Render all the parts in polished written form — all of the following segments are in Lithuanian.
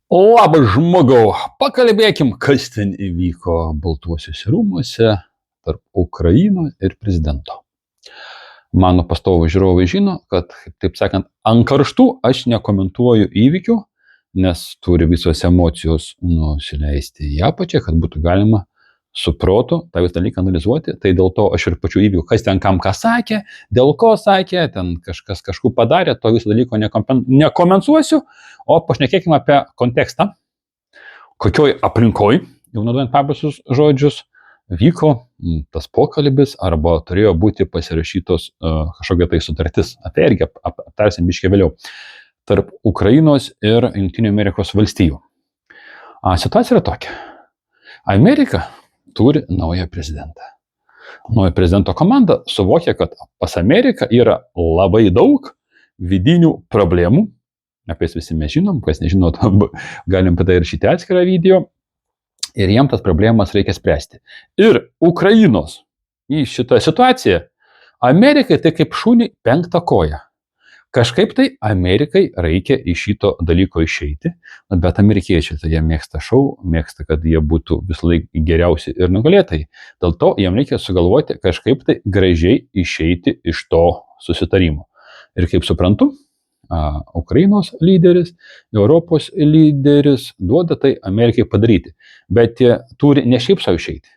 Labas žmogau, pakalbėkim, kas ten įvyko Baltuosiuose rūmuose tarp Ukrainos ir prezidento. Mano pastovų žiūrovai žino, kad, taip sakant, ant karštų aš nekomentuoju įvykių, nes turi visos emocijos nusileisti į apačią, kad būtų galima su protu tą visą dalyką analizuoti. Tai dėl to aš ir pačių įvykių, kas ten kam ką sakė, dėl ko sakė, ten kažkas kažkur padarė, to viso dalyko nekomentuosiu, o pašnekėkime apie kontekstą, kokioj aplinkoj, jau naudojant paprastus žodžius, vyko tas pokalbis arba turėjo būti pasirašytos kažkokia tai sutartis. Apie irgi aptarsim biškį vėliau. Tarp Ukrainos ir Jungtinių Amerikos valstijų. Situacija yra tokia. Amerika turi naują prezidentą. Naujo prezidento komanda suvokia, kad pas Ameriką yra labai daug vidinių problemų. Apie jas visi mes žinom, kas nežino, galim padaryti atskirą video. Ir jiem tas problemas reikia spręsti. Ir Ukrainos į šitą situaciją Amerikai tai kaip šuniui penktą koją. Kažkaip tai Amerikai reikia iš šito dalyko išeiti, bet amerikiečiai tai jie mėgsta šou, mėgsta, kad jie būtų visą laiką geriausi ir nugalėtojai. Dėl to jiem reikia sugalvoti kažkaip tai gražiai išeiti iš to susitarimo. Ir kaip suprantu, Ukrainos lyderis, Europos lyderis duoda tai Amerikai padaryti, bet jie turi ne šiaip savo išeiti.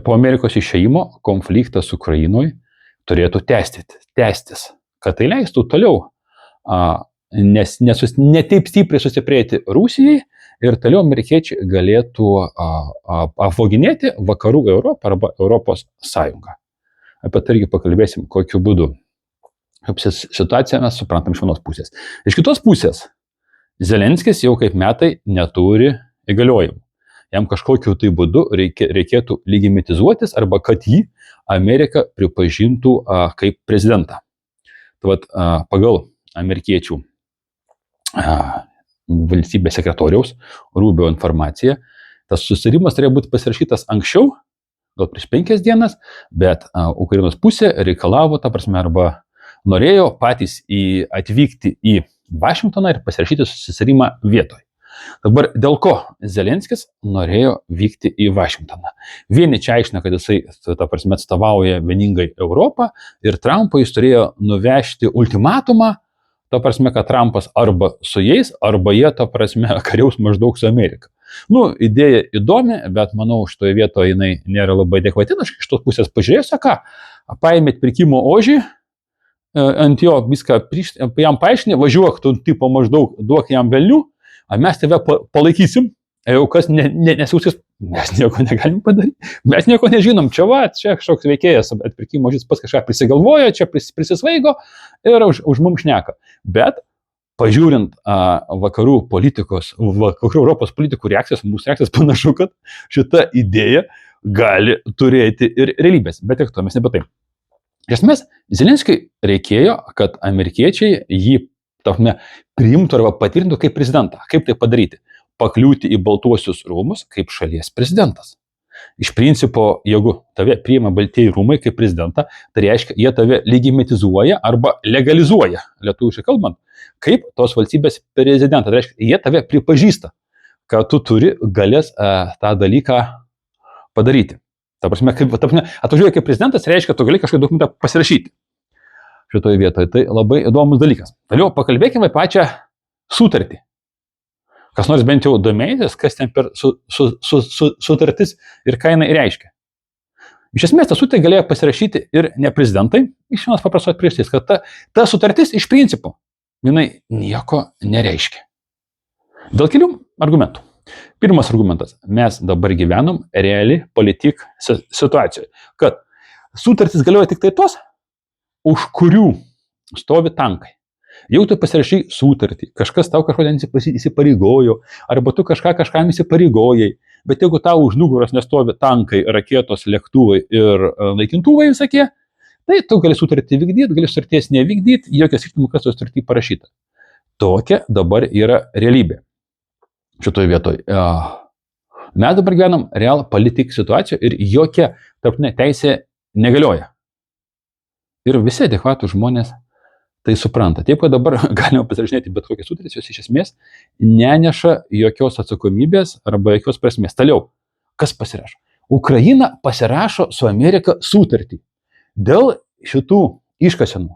Po Amerikos išeimo konfliktas Ukrainoje turėtų tęstis, kad tai leistų toliau ne taip stipriai sustiprėti Rusijai ir toliau amerikiečiai galėtų apvoginėti vakarų Europą arba Europos Sąjungą. Apie tai irgi pakalbėsim, kokiu būdu. Kaip situaciją mes suprantam iš vienos pusės. Iš kitos pusės, Zelenskis jau kaip metai neturi įgaliojimų. Jam kažkokiu tai būdu reikėtų legitimizuotis arba kad jį Amerika pripažintų kaip prezidentą. Tai pagal amerikiečių valstybės sekretoriaus Rubio informaciją, tas susitarimas turėjo būti pasirašytas anksčiau, gal prieš 5 dienas, bet Ukrainos pusė reikalavo, arba norėjo patys atvykti į Vašingtoną ir pasirašyti susitarimą vietoj. Dabar dėl ko Zelenskis norėjo vykti į Vašingtoną? Vieni čia aiškina, kad jisai atstovauja vieningai Europą ir Trumpui jis turėjo nuvežti ultimatumą, kad Trumpas arba su jais, arba jie kariaus maždaug su Amerika. Idėja įdomi, bet manau, šitoje vietoje jinai nėra labai adekvati. Aš iš tos pusės pažiūrėsiu, paėmėt pirkimo ožį, ant jo viską jam paaiškinė, važiuok, tu tipo maždaug duok jam velnių, mes tave palaikysim, jau kas nesiūsis, mes nieko negalim padaryti, mes nieko nežinom, čia kažkoks veikėjas atpirkimo ožys pas kažką prisigalvojo, čia prisisvaigo ir už mums šneka. Bet pažiūrint vakarų Europos politikų reakcijas, mūsų reakcijas panašu, kad šita idėja gali turėti ir realybės, bet tik to mes nebe taip. Iš esmės, Zelenskiui reikėjo, kad amerikiečiai jį priimtų arba patvirtintų kaip prezidentą. Kaip tai padaryti? Pakliūti į Baltuosius rūmus kaip šalies prezidentas. Iš principo, jeigu tave priima Baltieji rūmai kaip prezidentą, tai reiškia, jie tave legitimizuoja arba legalizuoja, lietuviškai kalbant, kaip tos valstybės prezidentą. Tai reiškia, jie tave pripažįsta, kad tu turi galės tą dalyką padaryti. Atvažiuoja kaip prezidentas, reiškia, tu gali kažkokį dokumentą pasirašyti šitoje vietoje. Tai labai įdomus dalykas. Toliau pakalbėkime apie pačią sutartį. Kas nors bent jau domėjęs, kas ten per sutartis ir ką jinai reiškia. Iš esmės, tą sutartį galėjo pasirašyti ir ne prezidentai, iš vienos paprastos priežasties, kad ta sutartis iš principo jinai nieko nereiškia. Dėl kelių argumentų. Pirmas argumentas. Mes dabar gyvenam reali politik situacijoje, kad sutartis galioja tik tai tos, už kurių stovi tankai. Jau tu pasirašai sutartį, kažkas tau kažko įsipareigojo, arba tu kažkam įsipareigojai, bet jeigu tau už nugaros nestovi tankai, raketos, lėktuvai ir naikintuvai visokie, tai tu gali sutartį vykdyti, gali sutarties nevykdyti, jokios skirtumų, kas to sutartį parašyta. Tokia dabar yra realybė. Šitoje vietoje. Mes dabar gyvenam real politik situaciją ir jokia tarptautinė teisė negalioja. Ir visi adekvatų žmonės tai supranta. Taip, kad dabar galima pasirašinėti bet kokias sutartis, jos iš esmės neneša jokios atsakomybės arba jokios prasmės. Toliau, kas pasirašo? Ukraina pasirašo su Amerika sutartį dėl šitų iškasenų.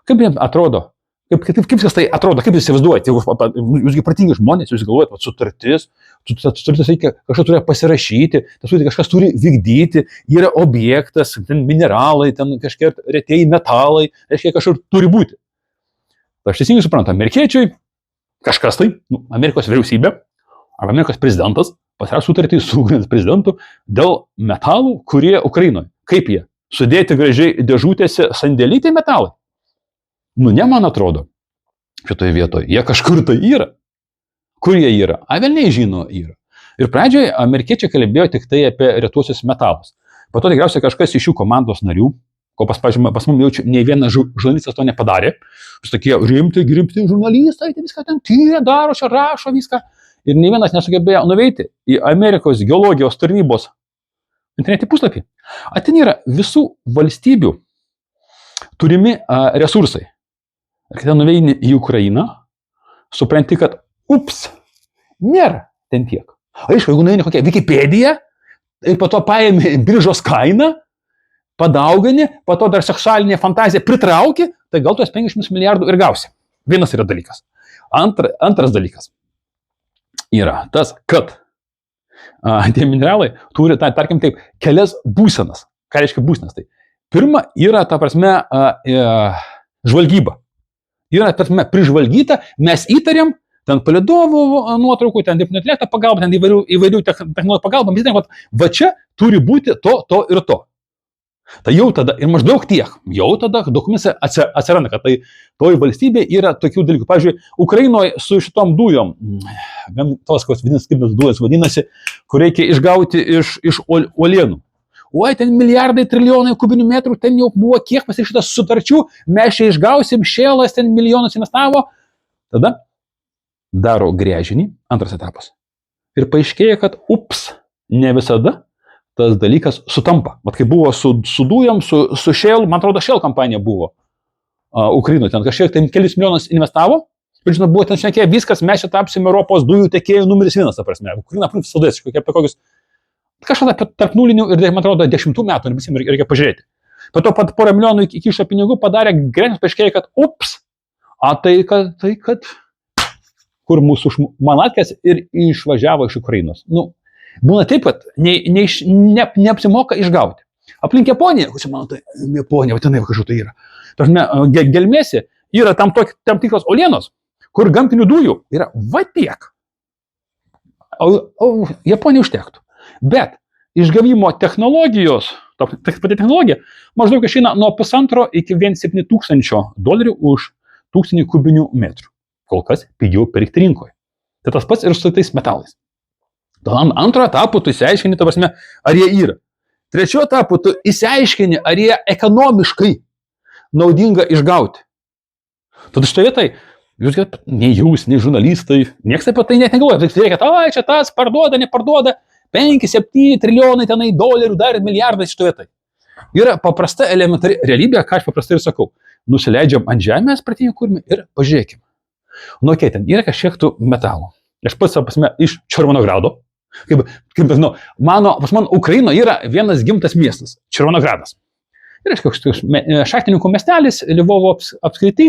Kaip jiems atrodo? Kaip viskas tai atrodo? Kaip jūs įsivaizduojate? Jūsgi pratingi žmonės, jūs galvojate, sutartis reikia kažkas turi pasirašyti, kažkas turi vykdyti, yra objektas, ten mineralai, ten kažkiek retieji metalai, reiškia kažkur turi būti. Aš teisingai suprantu, amerikiečiai kažkas tai, Amerikos vyriausybė arba Amerikos prezidentas pasirašo sutartį su Ukrainos prezidentu dėl metalų, kurie Ukrainoje. Kaip jie? Sudėti gražiai dėžutėse sandėlytai metalai? Ne, man atrodo, šitoje vietoje. Jie kažkur tai yra. Kur jie yra? Velniai žino yra. Ir pradžioje amerikiečiai kalbėjo tik tai apie retuosius metalus. Po to tikriausiai kažkas iš jų komandos narių, ko pas mum jaučiu, nei vienas žurnalistas to nepadarė. Jūs tokie rimti žurnalistai, tai viską ten tyrė, daro, čia rašo viską. Ir nei vienas nesugebėjo nuveiti į Amerikos geologijos tarnybos internetinį puslapį. Ten yra visų valstybių turimi resursai. Ir kai ten nuveini į Ukrainą, supranti, kad nėra ten tiek. Aišku, jeigu nuveini kokią Wikipediją ir po to paėmė biržos kainą, padaugini, po to dar seksualinė fantazija pritrauki, tai gal tuos 500 milijardų ir gausi. Vienas yra dalykas. Antras dalykas yra tas, kad tie mineralai turi, tarkim taip, kelias būsenas. Ką reiškia būsenas? Tai pirma yra, ta prasme, žvalgyba. Yra, ta prasme, prižvalgyta, mes įtariam, ten palydovų nuotraukų, ten dirbtinio intelekto pagalba, ten įvairių technologijų pagalba, mes įtariam, kad va čia turi būti to ir to. Tai jau tada, ir maždaug tiek, jau tada dokumentuose atsiranda, kad tai toj valstybė yra tokių dalykų. Pavyzdžiui, Ukrainoje su šitom dujom, tos, kas dujas vadinasi, kur reikia išgauti iš uolienų. Ten milijardai, trilijonai kubinių metrų, ten jau buvo kiek pasirašytas sutarčių, mes čia išgausim, šėlas ten milijonus investavo. Tada daro gręžinį, antras etapas. Ir paaiškėja, kad ne visada tas dalykas sutampa. Vat kai buvo su dujom, su Shell, man atrodo, Shell kompanija buvo Ukrainoje, ten kažkiek ten kelis milijonus investavo, ir žinot, buvo ten šnekėję, viskas, mes čia tapsime Europos dujų tiekėjų numeris 1, ta prasme. Ukraina visada, apie kokius, kažkada tarp nulinių ir, man atrodo, 10 metų, ir visiems reikia pažiūrėti. Po to pat porą milijonų įkišo pinigų, padarė grėsmės, paaiškėjo, kad tai kad kur mūsų manatkės ir išvažiavo iš Ukrainos. Būna taip, kad neapsimoka išgauti. Aplink Japoniją, kur čia mano, tai Japonija, tenai kažkur tai yra. Gelmėse yra tam tikros uolienos, kur gamtinių dujų yra va tiek. O Japonija užtektų. Bet išgavimo technologijos, ta pati technologija, maždaug išeina nuo 1,5 iki 1,7 tūkstančio dolerių už 1000 kubinių metrų. Kol kas pigiau pirkti rinkoje. Tai tas pats ir su tais metalais. Antro etapu tu įsiaiškini, ta prasme, ar jie yra. Trečio etapu tu įsiaiškini, ar jie ekonomiškai naudinga išgauti. Tada šitoje tai, nei jūs, nei žurnalistai, nieks apie tai net negalvoja. Tai reikia, čia tas parduoda, neparduoda, 5-7 trilijonai tenai dolerių, dar milijardai šitoje tai. Yra paprasta elementari realybė, ką aš paprastai ir sakau. Nusileidžiam ant žemės pratinį kūrinį ir pažiūrėkim. Ten yra kažkiek tų metalų. Aš pats, pasme, iš Červonogrado. Kaip pas man Ukrainoje yra vienas gimtas miestas, Červonogradas. Ir šachtininkų miestelis, Lvovo apskrity,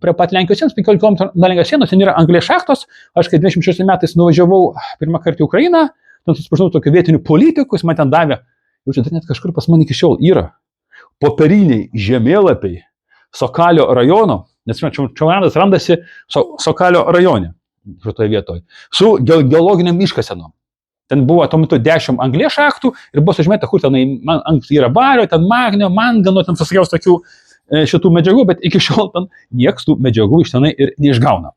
prie pat Lenkijos sienos, 15 km nuo Lenkijos sienos, ten yra anglies šachtos. Aš kai 26 metais nuvažiavau pirmą kartą į Ukrainą, ten susipažinau tokių vietinių politikų, jis man ten davė, jau čia net kažkur pas man iki šiol yra popieriniai žemėlapiai Sokalio rajono, nes Červonogradas randasi Sokalio rajone, šitoje vietoje, su geologiniam iškasenom. Ten buvo tuo metu 10 anglies šachtų ir buvo sužymėta, kur ten yra bario, ten magnio, mangano, ten susikiaus tokių šitų medžiagų, bet iki šiol ten nieks tų medžiagų iš tenai ir neišgauna.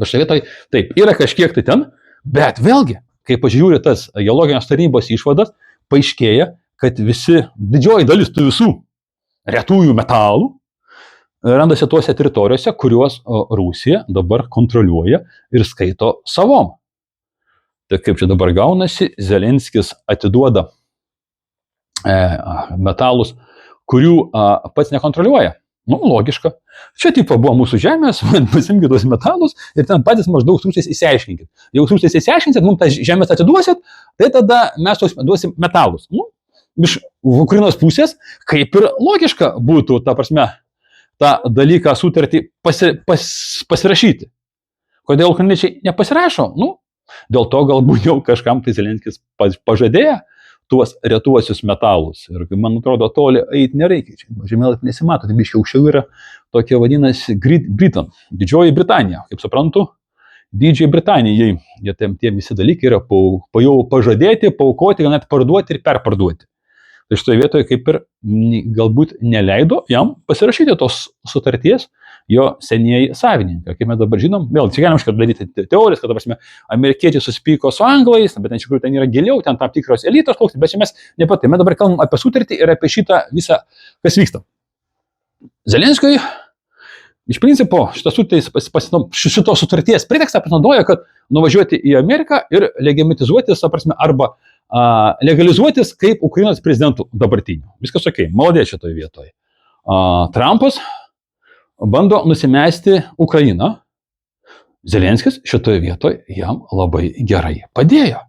Šitoje vietoje taip, yra kažkiek tai ten, bet vėlgi, kai pažiūrė tas geologijos tarnybos išvadas, paaiškėja, kad didžioji dalis tų visų retųjų metalų randasi tuose teritorijose, kuriuos Rusija dabar kontroliuoja ir skaito savom. Tai kaip čia dabar gaunasi, Zelenskis atiduoda metalus, kurių pats nekontroliuoja. Nu, logiška. Čia tipo buvo mūsų žemės, pasimkite tos metalus ir ten patys maždaug rusais įsiaiškinkit. Jeigu rusais įsiaiškinsit, mums tą žemės atiduosit, tai tada mes duosim metalus. Nu, iš Ukrainos pusės, kaip ir logiška būtų, ta prasme, tą dalyką sutartį pasirašyti. Kodėl ukrainiečiai nepasirašo? Nu, dėl to galbūt jau kažkam tai Zelenskis pažadėjo tuos retuosius metalus. Ir man atrodo, toli eiti nereikia. Žemėlapį nesimato, tai biškiai aukščiau yra tokia vadinasi Britain, Didžioji Britanija. Kaip suprantu, Didžiai Britanijai tie visi dalykai yra jau pažadėti, paaukoti, gal net parduoti ir perparduoti. Tai šitoje vietoje kaip ir galbūt neleido jam pasirašyti tos sutarties jo senieji savininkai. Kaip mes dabar žinom, vėl čia galim daryti teorijas, kad amerikiečiai susipyko su anglais, bet iš tikrųjų ten yra giliau, ten tam tikros elitos, bet čia mes nepatai. Mes dabar kalbam apie sutartį ir apie šitą visą, kas vyksta. Zelenskiui, iš principo, šitos sutarties pretekstą pasinaudoja, kad nuvažiuoti į Ameriką ir legitimatizuotis, arba legalizuotis kaip Ukrainos prezidentų dabartinių. Viskas ok, maladė šitoje vietoje. Trumpas bando nusimesti Ukrainą. Zelenskis šitoje vietoje jam labai gerai padėjo.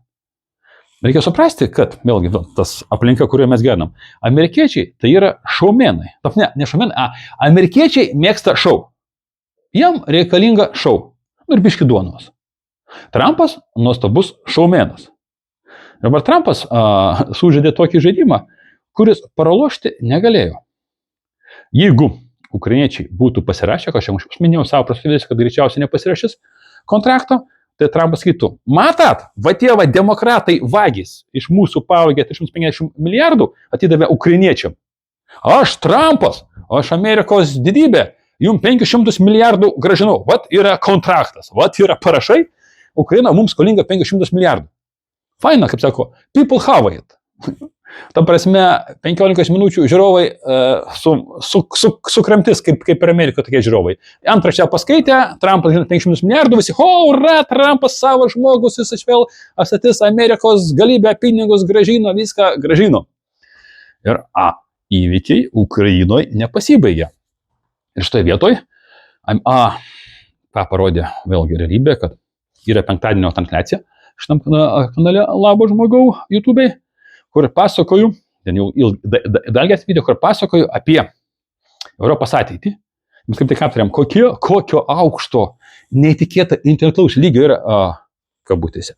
Reikia suprasti, kad, vėlgi, tas aplinka, kurioje mes gyvenam, amerikiečiai tai yra šaumenai. Ne šaumenai, amerikiečiai mėgsta šou. Jam reikalinga šou. Ir biški duonos. Trumpas nuostabus šaumenas. Dabar Trumpas sužaidė tokį žaidimą, kuris pralošti negalėjo. Jeigu ukrainiečiai būtų pasirašę, aš minėjau savo prasidėjus, kad greičiausiai nepasirašys kontrakto, tai Trumpas sakytų, matat, va tie demokratai vagys iš mūsų pavogė 350 milijardų atidavė ukrainiečiam. Aš Trumpas, aš Amerikos didybė, jums 500 milijardų gražinau. Vat yra kontraktas, vat yra parašai, Ukraina mums skolinga 500 milijardų. Faina, kaip sako, people have it. Ta prasme, 15 minučių žiūrovai sukremtis, kaip ir Amerikoje tokie žiūrovai. Antraštę paskaitė, Trumpas 500 milijardų, visi, ura, Trumpas savo žmogus, jis vėl atstatys Amerikos galybę, pinigus gražino, viską gražino. Ir įvykiai Ukrainoje nepasibaigė. Ir šitoje vietoje, ką parodė vėlgi realybė, kad yra penktadienio transliacija šitam kanale Labo žmogau YouTube'ai, kur pasakoju, ten jau dalgės video, kur pasakoju apie Europos ateitį. Mes kaip tik aptarėm, kokio aukšto, neįtikėta intelektualaus lygio yra, kabutėse,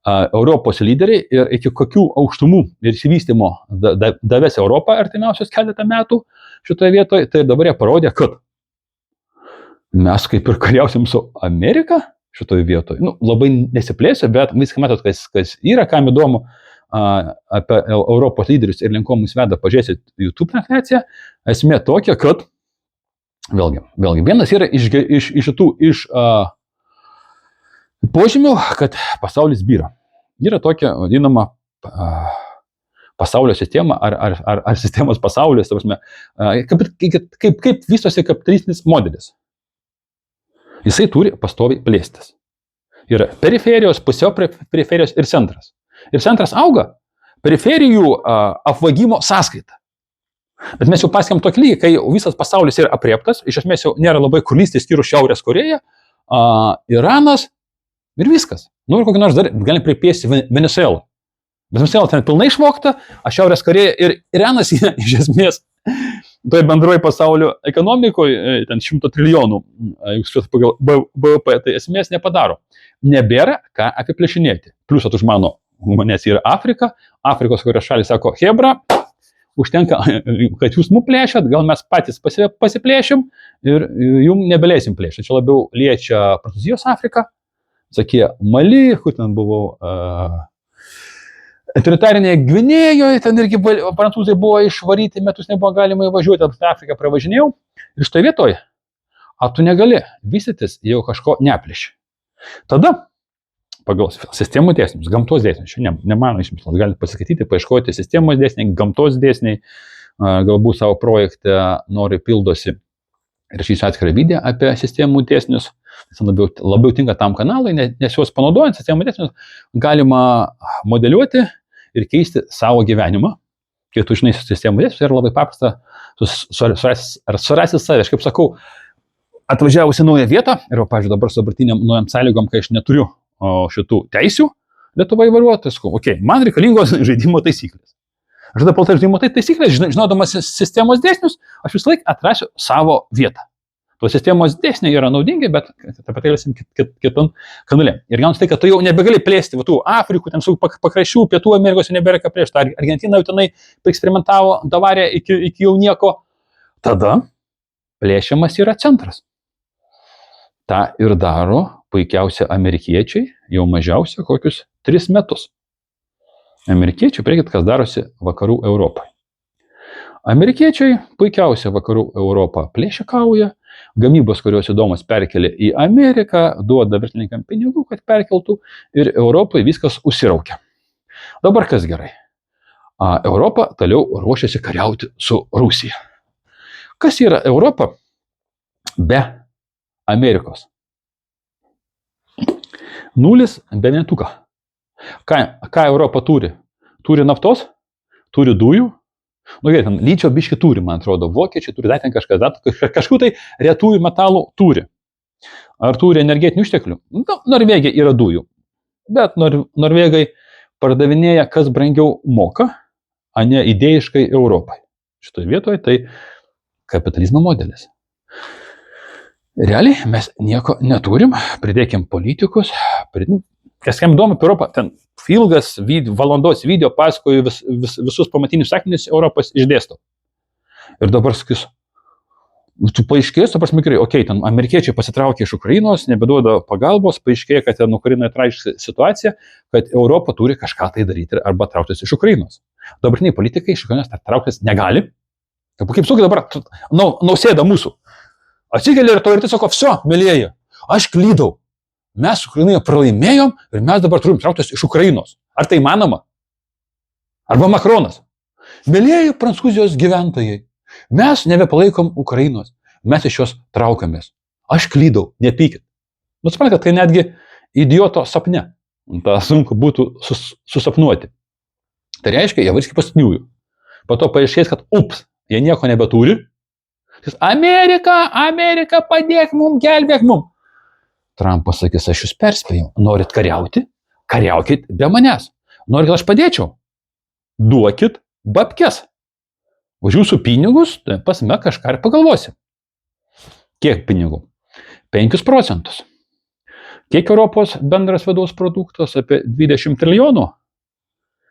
Europos lyderiai ir iki kokių aukštumų ir išsivystymo davės Europą artimiausios keletą metų šitoje vietoje. Tai dabar jie parodė, kad mes kaip ir kariausim su Amerika šitoje vietoje. Nu, labai nesiplėsiu, bet viską matot, kas yra, kam įdomu apie Europos lyderius ir link ko mus veda, pažiūrėsit YouTube transliaciją. Esmė tokia, kad vėlgi, vienas yra iš požymių, kad pasaulis byra. Yra tokia vadinama pasaulio sistema ar sistemos pasaulis, kaip vystosi kapitalistinis modelis. Jisai turi pastoviai plėstis. Yra periferijos, pusiau periferijos ir centras. Ir centras auga periferijų apvagimo sąskaita. Bet mes jau pasiekėm tokį lygį, kai visas pasaulis yra apriektas, iš esmės jau nėra labai kur lysti, skyrus Šiaurės Koreja, Iranas ir viskas. Nu ir kokį nors dar galim pripiesti Venezuelą. Bet Venezuela ten pilnai išvokta, Šiaurės Koreja ir Iranas iš esmės toje bendroje pasaulio ekonomikoje, ten 100 trilijonų, pagal BVP, tai esmės nepadaro. Nebėra ką apiplėšinėti. Plius už manęs yra Afrika, Afrikos kurios šalis sako, hebra, užtenka, kad jūs nuplėšėt, gal mes patys pasiplėšim ir jums nebeleisim plėšti. Čia labiau liečia Prancūzijos Afriką, sakė Mali, kur ten buvau, Teritorinėje Gvinėjoje, ten irgi prancūzai buvo išvaryti, metus nebuvo galima įvažiuoti, Afriką pravažinėjau. Ir šitoje vietoje, tu negali vystytis, jeigu kažko neplėši. Tada, pagal sistemų dėsnius, gamtos dėsnius, šiandien nemano išmislas, galite pasiskaityti, paieškoti sistemos dėsniai, gamtos dėsniai, galbūt savo projekte nori pildosi ir šį atskirą video apie sistemų dėsnius. Labiau tinka tam kanalai, nes juos panaudojant sistemų dėsnius galima modeliuoti ir keisti savo gyvenimą. Kai tu žinai sistemų dėsnius, yra labai paprasta surasti save. Aš kaip sakau, atvažiavusi naują vietą ir, pavyzdžiui, dabar su dabartiniam naujam sąlygom, kai aš neturiu šitų teisių Lietuvoje vairuotojas, man reikalingos žaidimo taisyklės. Aš tada pagal žaidimo taisyklės, žinodamas sistemos dėsnius, aš visą laiką atrasiu savo vietą. Tos sistemos dėsniai yra naudingi, bet apie tai galėsim kitam kanale. Ir gaunasi tai, kad tu jau nebegali plėsti tų Afrikų, ten su pakraščių, Pietų Amerikos jau nebėra ką plėšti. Argentina jau tenai eksperimentavo, davarė iki jau nieko. Tada plėšiamas yra centras. Ta ir daro puikiausia amerikiečiai jau mažiausia kokius 3 metus. Amerikiečiai, priekit, kas darosi vakarų Europoje. Amerikiečiai puikiausia vakarų Europą plėšikauja, gamybos, kurios įdomus perkelia į Ameriką, duoda verslininkam pinigų, kad perkeltų ir Europoje viskas užsiraukia. Dabar kas gerai? Europa toliau ruošiasi kariauti su Rusija. Kas yra Europa be Amerikos? Nulis be vienetuką. Ką Europa turi? Turi naftos, turi dujų, ten lyčio biški turi, man atrodo, vokiečiai turi, dar ten kažkokių tai retųjų metalų turi. Ar turi energetinių išteklių? Norvegija yra dujų, bet norvegai pardavinėja, kas brangiau moka, o ne idėjiškai Europai. Šitoje vietoje tai kapitalizmo modelis. Realiai mes nieko neturim, pridėkim politikus, kas kam įdomu apie Europą, ten ilgas valandos video pasakoju visus pamatinius sakinius Europos išdėsto. Ir dabar sakys, tu paaiškės, tu prasme gerai, ten amerikiečiai pasitraukė iš Ukrainos, nebeduoda pagalbos, paaiškėja, kad ten Ukrainoje tragiška situacija, kad Europa turi kažką tai daryti arba trauktis iš Ukrainos. Dabartiniai politikai iš Ukrainos trauktis negali. Kaip sukai dabar, Nausėda mūsų. Atsikėlė ir to ir tiesiog, vsio, mėlyjeji, aš klydau. Mes Ukrainoje pralaimėjom ir mes dabar turim trauktis iš Ukrainos. Ar tai įmanoma? Arba Makronas. Mėlyjeji Prancūzijos gyventojai, mes nebepalaikom Ukrainos, mes iš jos traukiamės. Aš klydau, nepykit. Suprantate, kad tai netgi idioto sapne. tą sunku būtų susapnuoti. Tai reiškia, jie varskiai paskutiniųjų. Po to paaiškės, kad jie nieko nebeturi. Amerika, padėk mum, gelbėk mum. Trumpas sakys, aš jūs perspėjau, norit kariauti? Kariaukit be manęs. Norit, kad aš padėčiau? Duokit babkes. Už jūsų pinigus, tai pasme kažką ir pagalvosim. Kiek pinigų? 5%. Kiek Europos bendras vidaus produktas? Apie 20 trilijonų.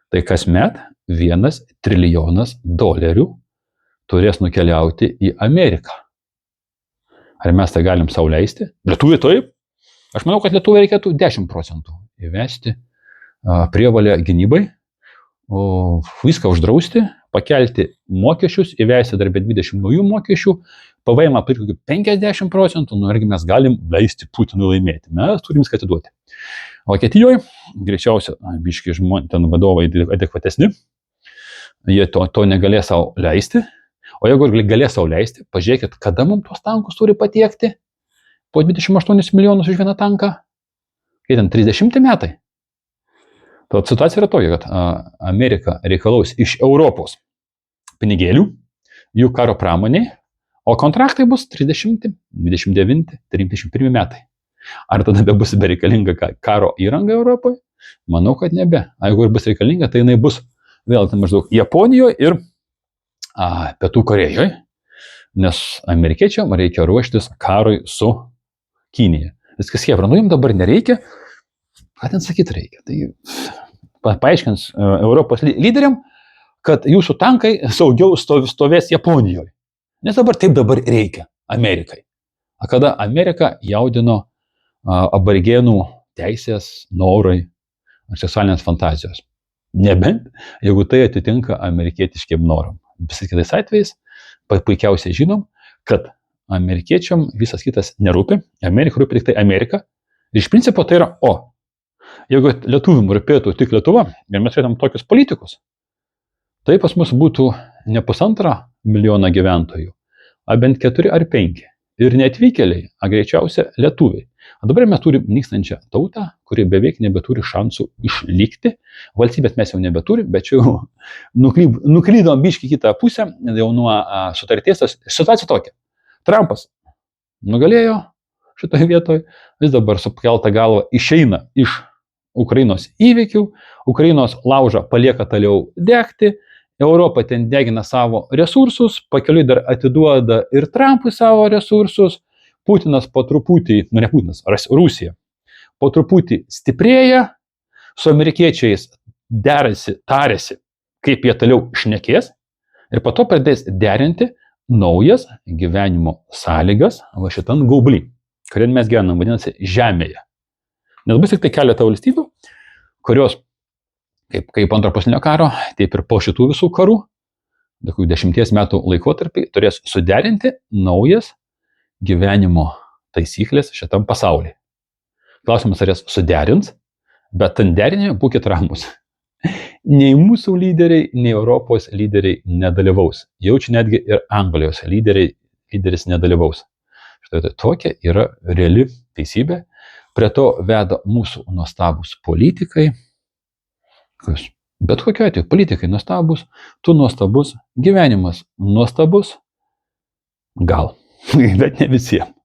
Tai kasmet 1 trilijonas dolerių turės nukeliauti į Ameriką. Ar mes tai galim sau leisti? Lietuviai taip. Aš manau, kad Lietuvai reikėtų 10% įvesti prievalę gynybai, viską uždrausti, pakelti mokesčius, įvesti dar be 20 naujų mokesčių, PVM apie 50%, irgi mes galim leisti Putinui laimėti. Mes turim viską atiduoti. Vokietijoje, greičiausia, biški žmonės, ten vadovai adekvatesni, jie to negalės savo leisti. O jeigu galės savo leisti, pažiūrėkit, kada mums tuos tankus turi patiekti? Po 28 milijonus už vieną tanką? Kai ten 30 metai? Tad situacija yra tokia, kad Amerika reikalaus iš Europos pinigėlių, jų karo pramoniai, o kontraktai bus 30, 29, 31 metai. Ar tada bus bereikalinga karo įranga Europoje? Manau, kad nebe. Jeigu ir bus reikalinga, tai jinai bus vėl maždaug Japonijoje ir Pietų Korėjoje, nes amerikiečiam reikia ruoštis karui su Kinija. Viskas hebra, jums dabar nereikia, ką ten sakyti reikia. Tai paaiškins Europos lyderiam, kad jūsų tankai saugiau stovės Japonijoje. Nes dabar reikia Amerikai. Kada Amerika jaudino aborigenų teisės, norai ar seksualinės fantazijos. Nebent, jeigu tai atitinka amerikietiškiem noram. Visais kitais atvejais puikiausiai žinom, kad amerikiečiam visas kitas nerūpi, Amerika rūpi tik tai Amerika. Ir iš principo tai yra Jeigu lietuvim rūpėtų tik Lietuva, ir mes turėtum tokius politikus, tai pas mus būtų ne 1,5 milijono gyventojų, bent 4 ar 5. Ir neatvykėliai, greičiausia lietuviai. O dabar mes turim nykstančią tautą, kuri beveik nebeturi šansų išlikti. Valstybės mes jau nebeturim, bet čia jau nuklydom biškį kitą pusę, jau nuo sutarties. Situacija tokia. Trumpas nugalėjo šitoje vietoje, vis dabar sukelta galva išeina iš Ukrainos įvykių, Ukrainos laužą palieka toliau degti, Europa ten degina savo resursus, pakeliui dar atiduoda ir Trumpui savo resursus, Putinas po truputį, nu ne Putinas, Rusija, po truputį stiprėja, su amerikiečiais derasi, tarėsi, kaip jie toliau šnekės ir po to pradės derinti naujas gyvenimo sąlygas va šitam gaublį, kuriam mes gyvenam, vadinasi, žemėje. Nes bus tik tai keletą valstybių, kurios kaip antro pasaulinio karo, taip ir po šitų visų karų, 10 metų laikotarpį, turės suderinti naujas gyvenimo taisyklės šitam pasaulyje. Klausimas, ar jas suderins, bet ten derinime būkit ramus. Nei mūsų lyderiai, nei Europos lyderiai nedalyvaus. Jaučiu netgi ir Anglijos lyderis nedalyvaus. Štai tokia yra reali teisybė. Prie to veda mūsų nuostabus politikai. Bet kokiu atveju politikai nuostabus, tu nuostabus, gyvenimas nuostabus. Gal, bet ne visiems.